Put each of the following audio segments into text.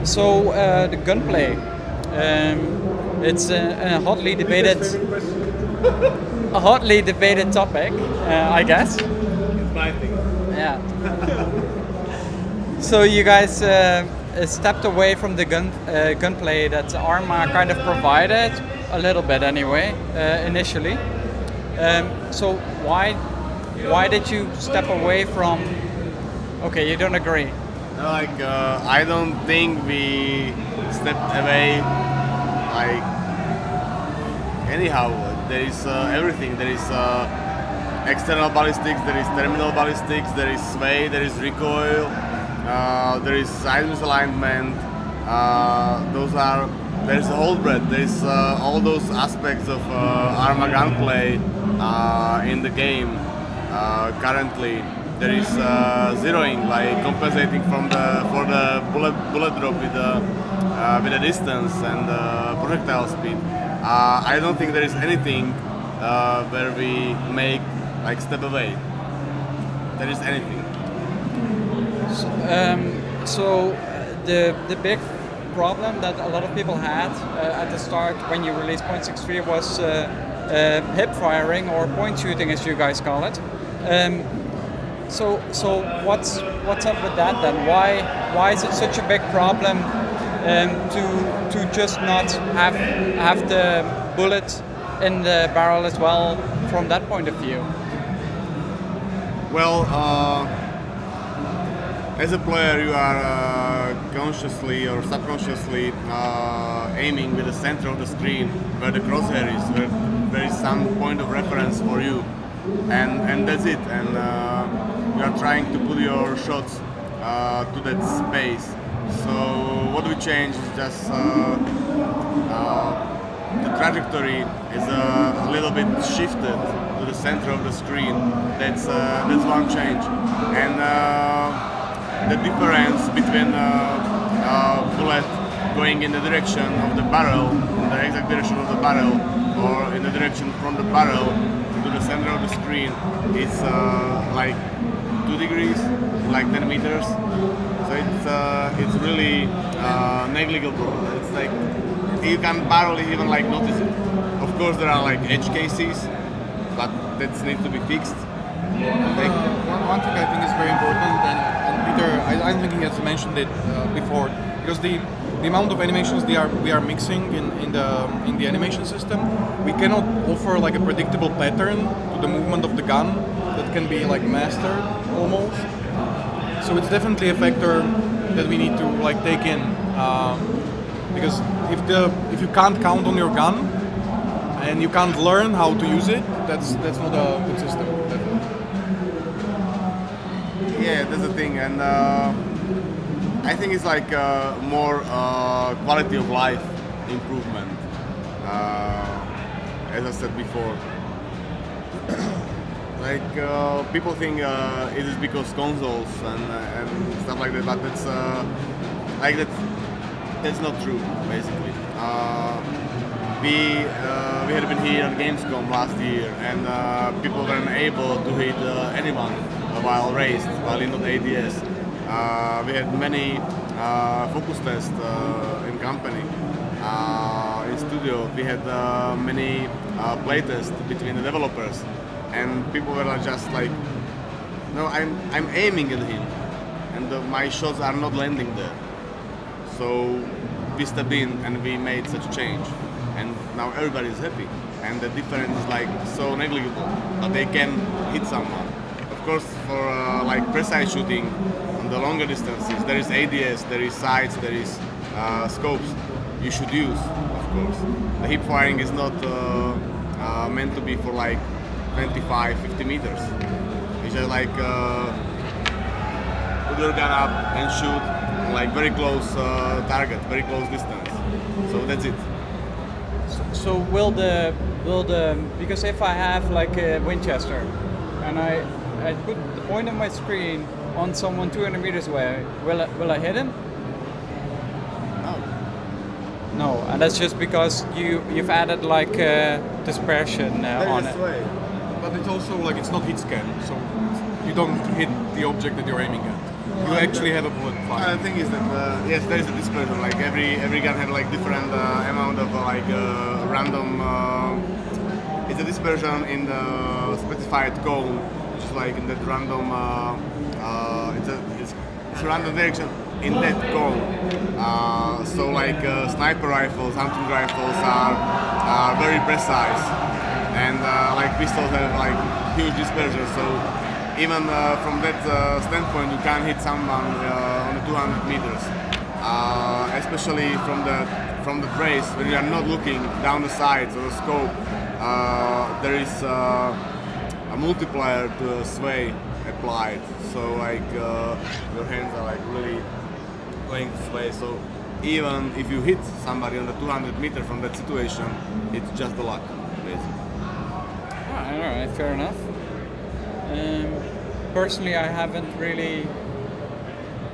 The gunplay, it's a hotly debated topic, I guess. It's my thing. Yeah. So you guys stepped away from the gunplay that Arma kind of provided a little bit anyway, initially. So why did you step away from? Okay, you don't agree. I don't think we stepped away. Anyhow, there is everything. There is external ballistics, there is terminal ballistics, there is sway, there is recoil, there is side misalignment. There is a whole breadth. There is all those aspects of Arma gunplay in the game currently. There is zeroing, like compensating for the bullet drop with the distance and projectile speed. I don't think there is anything where we make step away. There is anything. The big problem that a lot of people had at the start when you released 0.63 was hip firing or point shooting, as you guys call it. So what's up with that then? Why is it such a big problem to just not have the bullet in the barrel as well from that point of view? Well, as a player, you are consciously or subconsciously aiming with the center of the screen where the crosshair is, where there is some point of reference for you, and that's it. And you are trying to put your shots to that space. So what we change is just the trajectory is a little bit shifted to the center of the screen. That's one change, and the difference between bullet going in the direction of the barrel, in the exact direction of the barrel, or in the direction from the barrel to the center of the screen, is like 2 degrees, like 10 meters. So it's really negligible. It's like you can barely even notice it. Of course, there are edge cases, but that needs to be fixed. One thing I think is very important, and Peter, I don't think he has mentioned it before, because the amount of animations we are mixing in the animation system, we cannot offer a predictable pattern to the movement of the gun that can be mastered almost. So it's definitely a factor that we need to take in, because if you can't count on your gun and you can't learn how to use it, that's not a good system. Yeah, that's the thing, and I think it's more quality of life improvement, as I said before. People think it is because consoles and stuff like that, but that's not true. Basically, we had been here at Gamescom last year, and people weren't able to hit anyone while raised, while in ADS. We had many focus tests in company, in studio. We had many playtests between the developers. And people were just no, I'm aiming at him, and my shots are not landing there. So we stepped in and we made such a change, and now everybody is happy. And the difference is so negligible, but they can hit someone. Of course, for precise shooting on the longer distances, there is ADS, there is sights, there is scopes you should use. Of course, the hip firing is not meant to be for 25, 50 meters. It's just put your gun up and shoot very close target, very close distance. So that's it. So will the because if I have a Winchester and I put the point of my screen on someone 200 meters away, will I hit him? No, and that's just because you've added dispersion on it. But it's also it's not hit scan, so you don't hit the object that you're aiming at. you actually have a bullet flying. The thing is that yes, there is a dispersion. Like every gun has like different amount of random. It's a dispersion in the specified cone, which is like in that random. It's a random direction in that cone. So like sniper rifles, hunting rifles are very precise, and like pistols have like huge dispersion. So even from that standpoint, you can hit someone on the 200 meters, especially from the trace when you are not looking down the sides or the scope. There is a multiplier to the sway applied, so like your hands are like really going this way. So even if you hit somebody on the 200 meter from that situation, it's just the luck, basically. All right, fair enough. Personally, I haven't really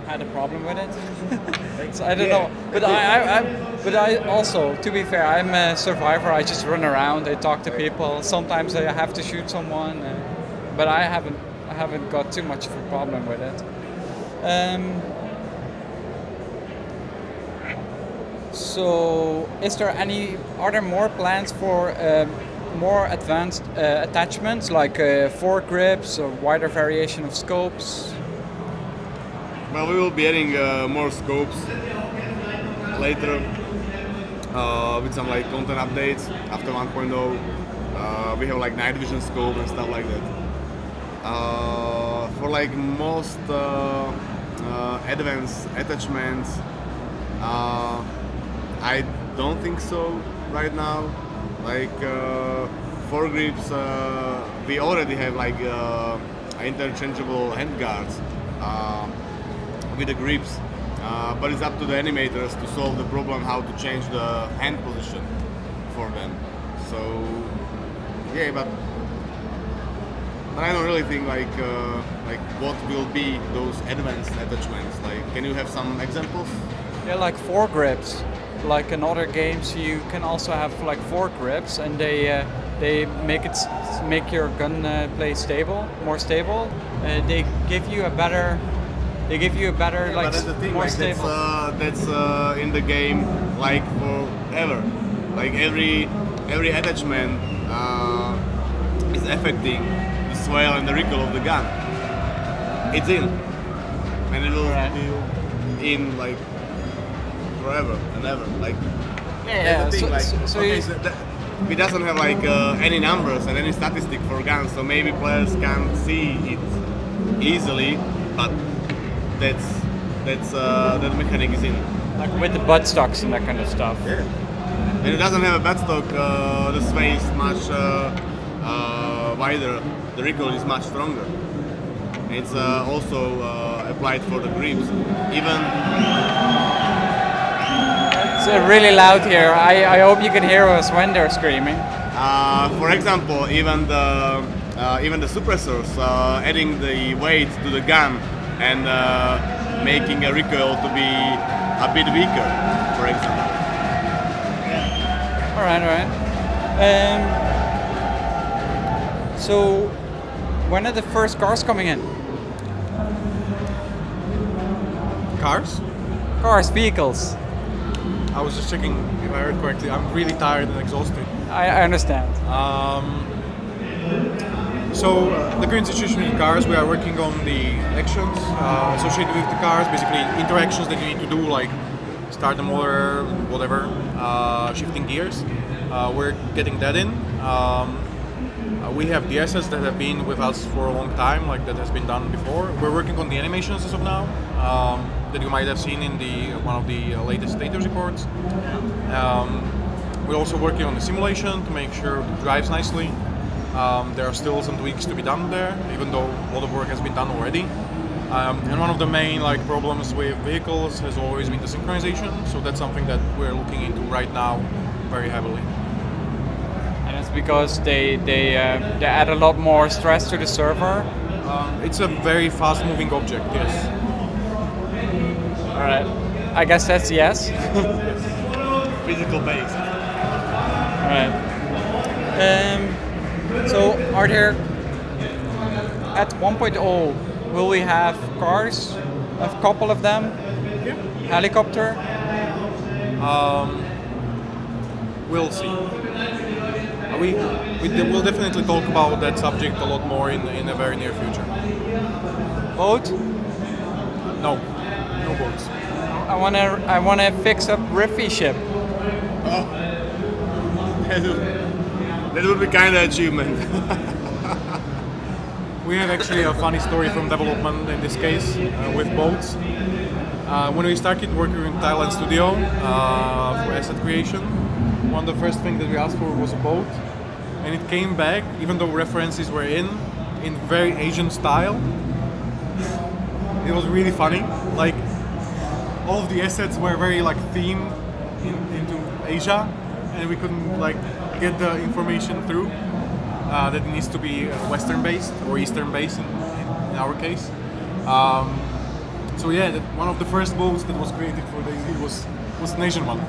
had a problem with it, so I don't know. But I also, to be fair, I'm a survivor. I just run around, I talk to people. Sometimes I have to shoot someone, but I haven't got too much of a problem with it. So, are there more plans for more advanced attachments like foregrips or wider variation of scopes? Well, we will be adding more scopes later with some like content updates after 1.0. We have like night vision scope and stuff like that. For like most advanced attachments, I don't think so right now. Like foregrips, we already have like interchangeable handguards with the grips, but it's up to the animators to solve the problem how to change the hand position for them. So yeah, but I don't really think like what will be those advanced attachments. Like, can you have some examples? Yeah, like foregrips. Like in other games, you can also have like foregrips, and they make your gun play more stable. They give you a better Yeah, like but that's the thing, more like stable. that's in the game like forever. Like every attachment is affecting the swell and the recoil of the gun. It's in, and it will be in like forever and ever. Like Yeah. that's the thing, So it doesn't have like any numbers and any statistic for guns, so maybe players can't see it easily, but that mechanic is in. like with the buttstocks and that kind of stuff. Yeah. And it doesn't have a buttstock, the sway is much wider, the recoil is much stronger. It's also applied for the grips. Even It's really loud here. I hope you can hear us when they're screaming. for example, even the suppressors, adding the weight to the gun and making a recoil to be a bit weaker, for example. All right. So, when are the first cars coming in? Cars? Vehicles. I was just checking if I heard correctly. I'm really tired and exhausted. I understand. So the current situation with cars, we are working on the actions associated with the cars, basically interactions that you need to do, like start the motor, whatever, shifting gears. We're getting that in. We have the assets that have been with us for a long time, like that has been done before. We're working on the animations as of now, that you might have seen in one of the latest status reports. We're also working on the simulation to make sure it drives nicely. There are still some tweaks to be done there, even though a lot of work has been done already. And one of the main problems with vehicles has always been the synchronization, so that's something that we're looking into right now very heavily. And it's because they add a lot more stress to the server. It's a very fast-moving object, yes. All right. I guess that's yes. Physical base. All right. So, are there at 1.0 will we have cars A couple of them? Yeah. Helicopter? We'll see. We'll definitely talk about that subject a lot more in the very near future. Boat? No boats. I wanna fix up Riffy ship. Oh. That would be kind of achievement. We have actually a funny story from development in this case with boats. When we started working in Thailand studio for asset creation, one of the first things that we asked for was a boat, and it came back, even though references were in very Asian style. It was really funny. Like all of the assets were very like themed into Asia, and we couldn't like get the information through that it needs to be Western based or Eastern based in our case. So yeah, one of the first boats that was created for DayZ was an Asian one.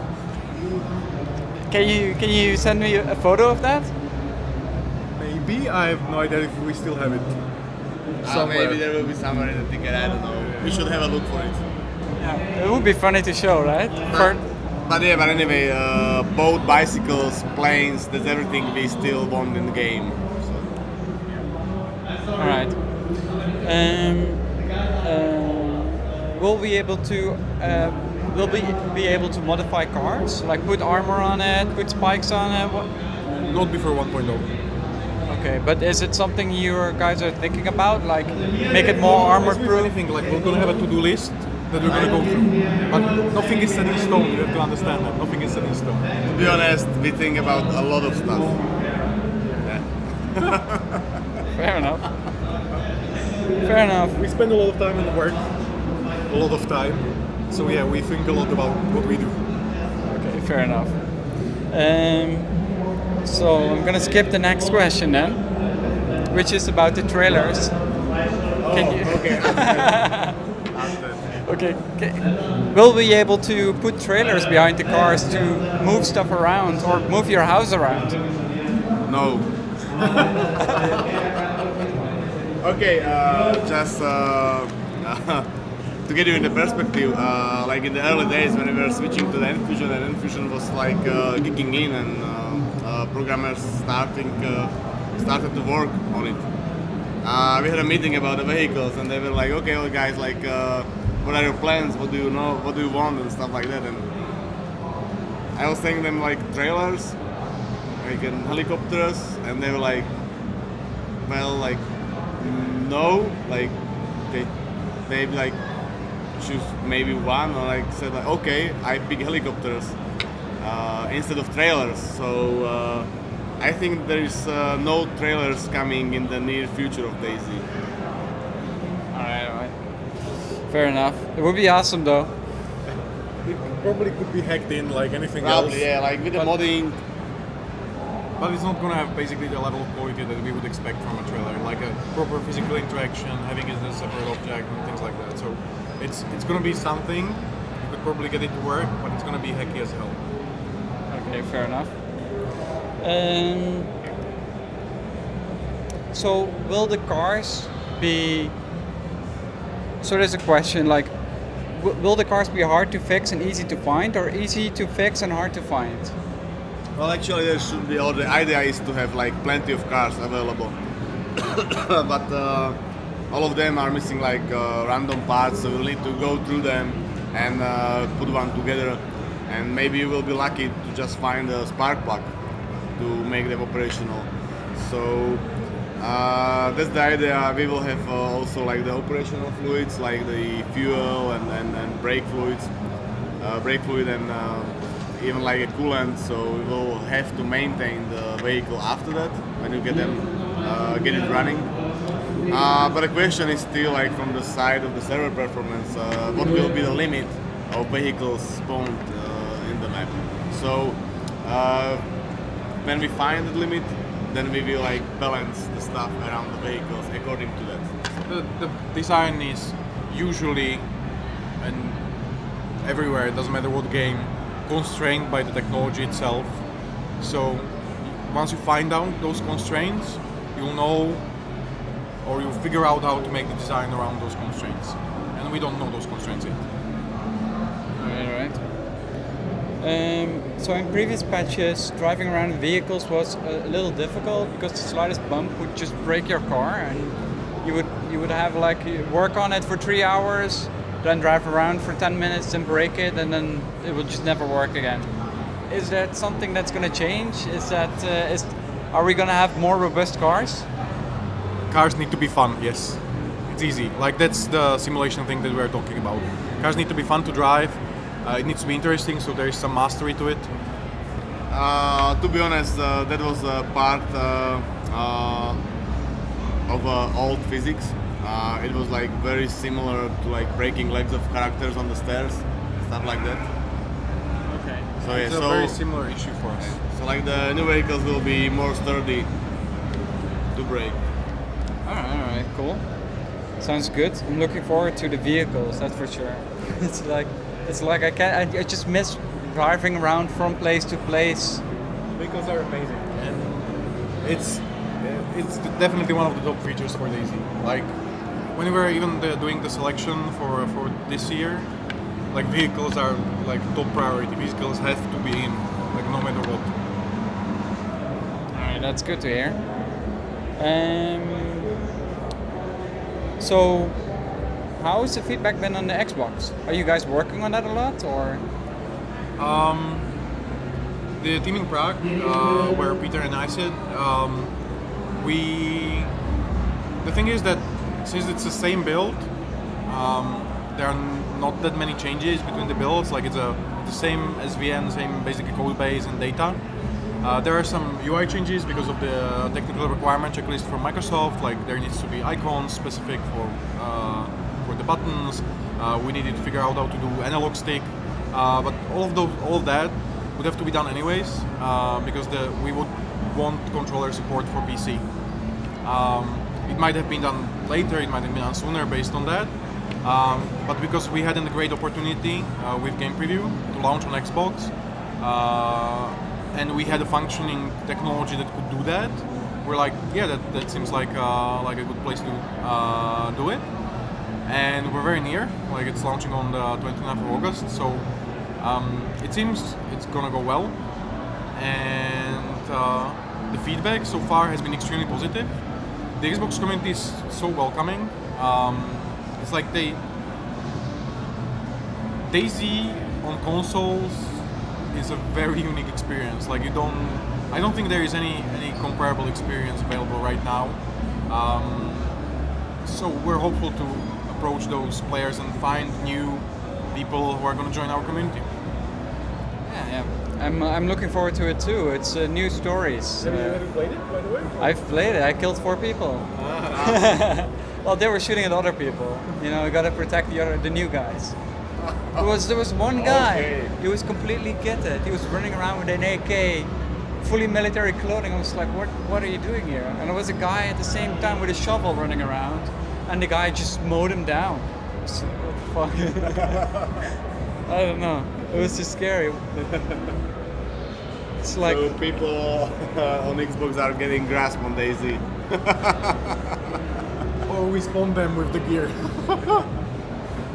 Can you send me a photo of that? Maybe, I have no idea if we still have it. Somewhere. Maybe there will be somewhere in the ticket, I don't know. We should have a look for it. Yeah, it would be funny to show, right? But anyway, boat, bicycles, planes, that's everything we still want in the game. So. All right. Will we be able to modify cars, like put armor on it, put spikes on it? Not before 1.0. Okay, but is it something you guys are thinking about, like make it more armor-proof? Anything, like we're gonna have a to-do list that we're gonna go through, but nothing is set in stone. You have to understand that nothing is set in stone. To be honest, we think about a lot of stuff. Yeah. Fair enough. Fair enough. We spend a lot of time in work, a lot of time. So yeah, we think a lot about what we do. Okay, fair enough. So I'm gonna skip the next question then, which is about the trailers. Can you? Okay. Okay. Will we be able to put trailers behind the cars to move stuff around or move your house around? No. Okay, just to get you in the perspective, like in the early days when we were switching to the Enfusion, and Enfusion was like kicking in, and programmers started to work on it. We had a meeting about the vehicles, and they were like, "Okay, well, guys, like, what are your plans? What do you know? What do you want?" and stuff like that. And I was saying them like trailers, like and helicopters, and they were like, "Well, like, no, like, they like." Choose maybe one, or like said like, okay, I pick helicopters instead of trailers. So I think there is no trailers coming in the near future of DayZ. Alright. Fair enough. It would be awesome though. It probably could be hacked in like anything Probably, else. yeah, like with the modding. But it's not gonna have basically the level of quality that we would expect from a trailer, like a proper physical interaction, having it as a separate object and things like that. So it's gonna be something. You could probably get it to work, but it's gonna be hacky as hell. Okay, fair enough. So will the cars be? So there's a question like, will the cars be hard to fix and easy to find, or easy to fix and hard to find? Well, actually, there should be. Or the idea is to have like plenty of cars available, but all of them are missing like random parts. So we'll need to go through them and put one together. And maybe you will be lucky to just find a spark plug to make them operational. So that's the idea. We will have also like the operational fluids, like the fuel and brake fluids, and even like a coolant. So we will have to maintain the vehicle after that when you get it running. But the question is still like from the side of the server performance, what will be the limit of vehicles spawned in the map? So when we find the limit, then we will like balance the stuff around the vehicles according to that. The design is usually, and everywhere, it doesn't matter what game, constrained by the technology itself. So once you find out those constraints, you'll know, or you'll figure out how to make the design around those constraints. And and we don't know those constraints yet. Right. So in previous patches, driving around vehicles was a little difficult because the slightest bump would just break your car, and you would have like work on it for 3 hours, then drive around for 10 minutes and break it, and then it will just never work again. Is that something that's going to change? Are we going to have more robust cars? Cars need to be fun, yes. It's easy. Like, that's the simulation thing that we're talking about. Cars need to be fun to drive. It needs to be interesting, so there is some mastery to it. To be honest, that was a part of old physics. It was like very similar to like breaking legs of characters on the stairs, stuff like that. Okay. So yeah, It's a very similar issue for us. so like the new vehicles will be more sturdy to break. All right, cool. Sounds good. I'm looking forward to the vehicles, that's for sure. It's like I just miss driving around from place to place. Vehicles are amazing, and it's definitely one of the top features for DayZ. Like, when we were even doing the selection for this year, like, vehicles are like top priority. Vehicles have to be in, like, no matter what. All right, that's good to hear. So, how has the feedback been on the Xbox? Are you guys working on that a lot, or? The team in Prague, where Peter and I sit, the thing is that since it's the same build, there are not that many changes between the builds. Like, it's the same SVN, same basic code base and data. There are some UI changes because of the technical requirement checklist from Microsoft. Like, there needs to be icons specific for the buttons. We needed to figure out how to do analog stick, but all of that would have to be done anyways, because we would want controller support for PC. It might have been done later, it might have been done sooner based on that, but because we had a great opportunity with Game Preview to launch on Xbox, and we had a functioning technology that could do that, we're like, yeah, that seems like a good place to do it. And we're very near, like, it's launching on the 29th of August, so it seems it's gonna go well. And the feedback so far has been extremely positive. The Xbox community is so welcoming. It's like DayZ on consoles is a very unique experience. Like, I don't think there is any comparable experience available right now. So we're hopeful to approach those players and find new people who are going to join our community. Yeah. I'm looking forward to it too. It's new stories. Have you played it, by the way? I've played it. I killed 4 people. Well, they were shooting at other people. You know, you gotta protect the new guys. There was one guy. Okay. He was completely kitted. He was running around with an AK, fully military clothing. I was like, what are you doing here? And there was a guy at the same time with a shovel running around, and the guy just mowed him down. So, what the fuck? I don't know. It was just scary. It's like, So people on Xbox are getting grasp on DayZ. Or we spawn them with the gear.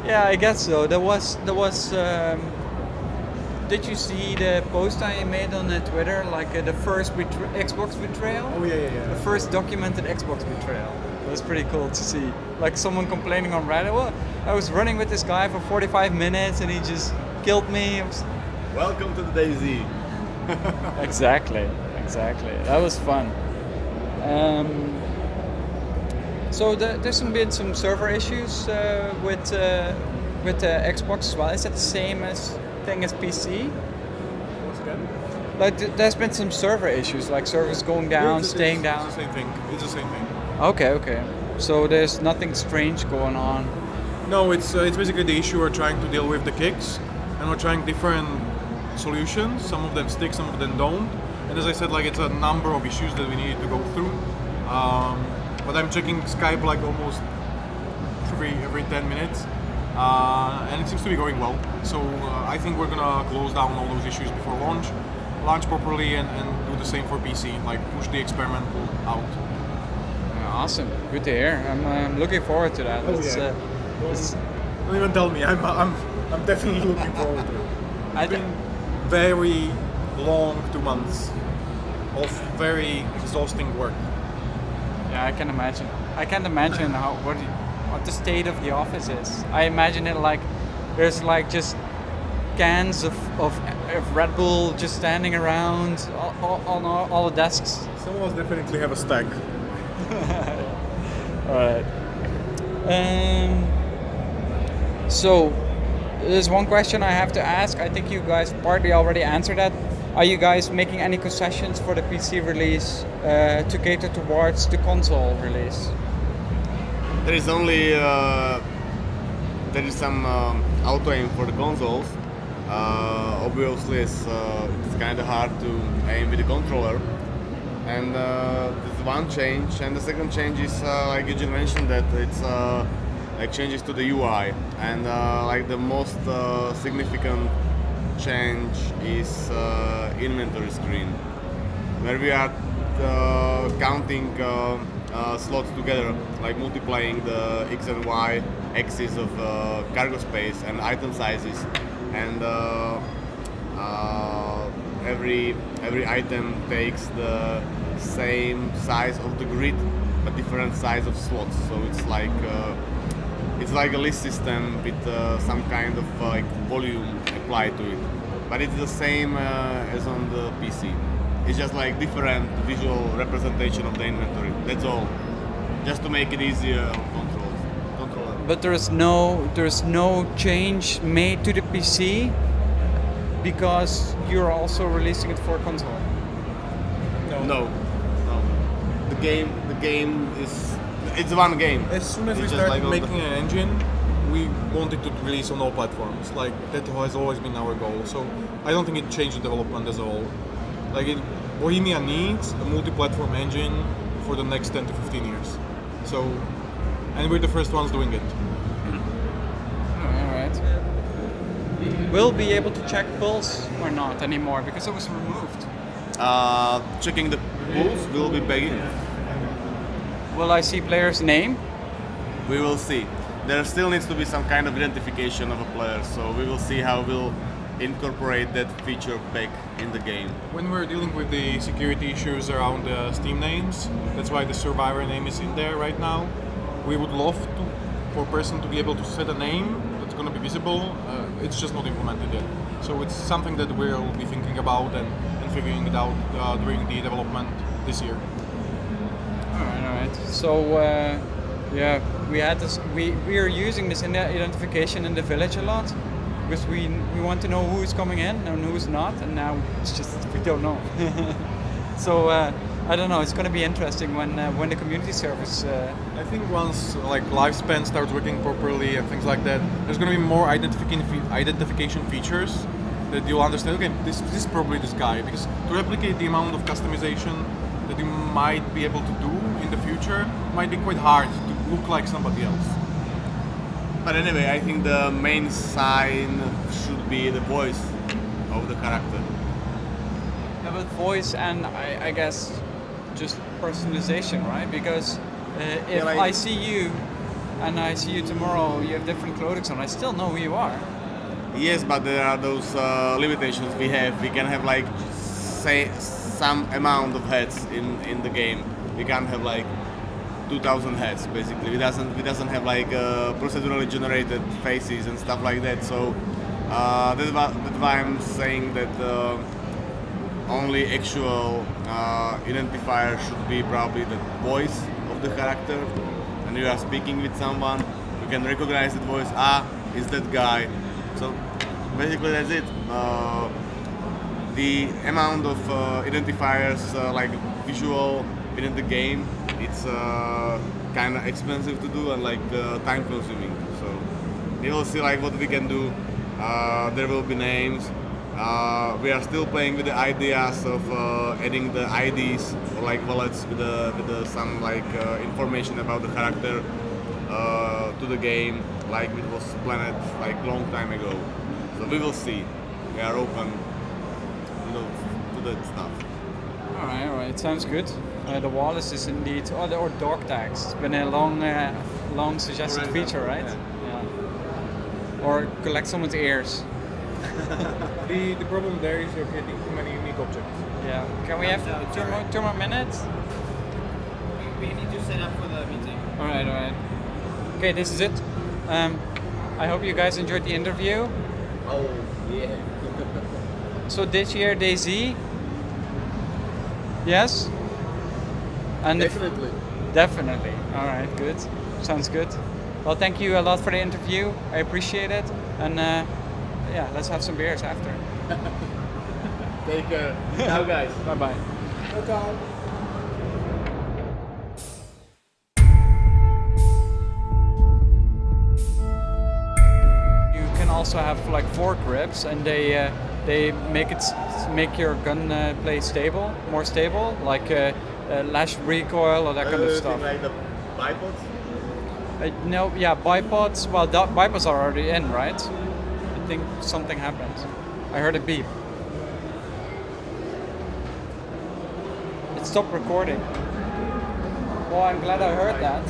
yeah, I guess so. There was. Did you see the post I made on Twitter? Like the first Xbox betrayal? Oh yeah. The first documented Xbox betrayal. It was pretty cool to see. Like someone complaining on Reddit. Well, I was running with this guy for 45 minutes and he just killed me. Welcome to the DayZ. Exactly. That was fun. So there's been some server issues with the Xbox as well. Is that the same thing as PC? Once again? Like there's been some server issues, like servers going down, staying down. It's the same thing. It's the same thing. Okay. So there's nothing strange going on. No, it's basically the issue we're trying to deal with the kicks, and we're trying different solutions. Some of them stick, some of them don't. And as I said, like, it's a number of issues that we needed to go through. But I'm checking Skype like almost every 10 minutes, and it seems to be going well. So I think we're gonna close down all those issues before launch properly, and do the same for PC, like push the experimental out. Awesome, good to hear. I'm looking forward to that. Don't even tell me. I'm definitely looking forward to it. I It's been very long 2 months of very exhausting work. Yeah, I can imagine. I can't imagine what the state of the office is. I imagine it like there's like just cans of Red Bull just standing around on all the desks. Some of us definitely have a stack. Alright. So, there's one question I have to ask. I think you guys partly already answered that. Are you guys making any concessions for the PC release to cater towards the console release? There is only some auto aim for the consoles. Obviously, it's kind of hard to aim with the controller. And there's one change, and the second change is like Eugen mentioned that it's like changes to the UI, and like the most significant change is inventory screen, where we are counting slots together, like multiplying the X and Y axis of cargo space and item sizes, and every item takes the same size of the grid but different size of slots. So it's like a list system with some kind of like volume applied to it, but it's the same as on the PC. It's just like different visual representation of the inventory. That's all, just to make it easier on controller. But there's no change made to the PC because you're also releasing it for console. No. The game is it's one game. As soon as It's we just started like making an engine, we wanted to release on all platforms. Like that has always been our goal. So I don't think it changed the development as a whole. Like Bohemia needs a multi-platform engine for the next 10 to 15 years. So, and we're the first ones doing it. Alright. Will be able to check pulse or not anymore because it was removed. Checking the pulse will be begging. Will I see player's name? We will see. There still needs to be some kind of identification of a player, so we will see how we'll incorporate that feature back in the game. When we're dealing with the security issues around the Steam names, that's why the survivor name is in there right now. We would love for a person to be able to set a name that's going to be visible. It's just not implemented yet. So it's something that we'll be thinking about and figuring it out during the development this year. Alright. So, yeah, we had this. We are using this identification in the village a lot because we want to know who's coming in and who's not, and now it's just we don't know. So I don't know. It's going to be interesting when the community service. I think once like lifespan starts working properly and things like that, there's going to be more identification features that you'll understand. Okay, this is probably this guy, because to replicate the amount of customization that you might be able to do in the future might be quite hard to look like somebody else. But anyway, I think the main sign should be the voice of the character. Yeah, but voice and I guess just personalization, right? Because if I see you and I see you tomorrow, you have different clothing on, I still know who you are. Yes, but there are those limitations we have. We can have like say some amount of heads in the game. We can't have like 2,000 heads basically. We doesn't have like procedurally generated faces and stuff like that. So that's why I'm saying that only actual identifier should be probably the voice of the character. And you are speaking with someone, you can recognize that voice. Is that guy? So basically that's it. The amount of identifiers like visual in the game, it's kind of expensive to do and like time consuming. So we will see like what we can do. There will be names. We are still playing with the ideas of adding the IDs or like wallets with some like information about the character to the game, like it was planned like long time ago. So we will see. We are open to that stuff. Alright, sounds good. The wallet is indeed, or dog tags. It's been a long suggested Right. feature, right? Yeah. or collect someone's ears. The problem there is you're getting too many unique objects. Yeah. Can we have two more minutes? We need to set up for the meeting. All right. Okay, this is it. I hope you guys enjoyed the interview. Oh, yeah. So this year DayZ. Yes. And definitely. All right, good. Sounds good. Well, thank you a lot for the interview. I appreciate it. And yeah, let's have some beers after. Take care. Ciao, guys. Bye bye. You can also have like fork grips, and they make your gun play stable, more stable, like less recoil or that kind of stuff. Like the bipods? No, yeah, bipods. Well, bipods are already in, right? I think something happened. I heard a beep. It stopped recording. Well, I'm glad I heard that.